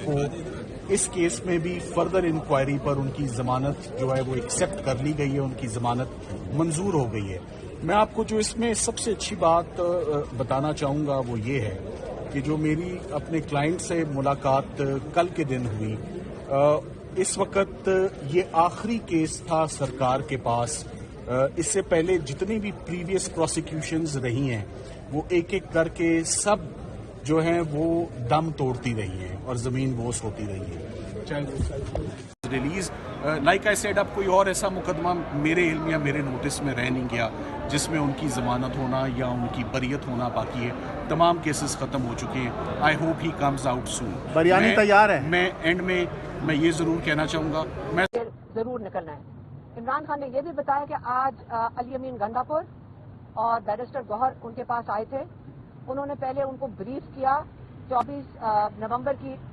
کو اس کیس میں بھی فردر انکوائری پر ان کی ضمانت جو ہے وہ ایکسیپٹ کر لی گئی ہے، ان کی ضمانت منظور ہو گئی ہے۔ میں آپ کو جو اس میں سب سے اچھی بات بتانا چاہوں گا وہ یہ ہے کہ جو میری اپنے کلائنٹ سے ملاقات کل کے دن ہوئی، اس وقت یہ آخری کیس تھا سرکار کے پاس۔ اس سے پہلے جتنی بھی پریویس پروسیکیوشنز رہی ہیں وہ ایک ایک کر کے سب جو ہیں وہ دم توڑتی رہی ہیں اور زمین بوس ہوتی رہی ہے، چاہے وہ ریلیز لائک آئی سیڈ۔ اب کوئی اور ایسا مقدمہ میرے علم یا میرے نوٹس میں رہ نہیں گیا جس میں ان کی ضمانت ہونا یا ان کی بریت ہونا باقی ہے۔ تمام کیسز ختم ہو چکے ہیں۔ I hope he comes out soon. Biryani تیار ہے۔ میں اینڈ میں یہ ضرور کہنا چاہوں گا، میں ضرور نکلنا ہے۔ عمران خان نے یہ بھی بتایا کہ آج علی امین گنڈا پور اور بیرسٹر گوہر ان کے پاس آئے تھے۔ انہوں نے پہلے ان کو بریف کیا 24 نومبر کی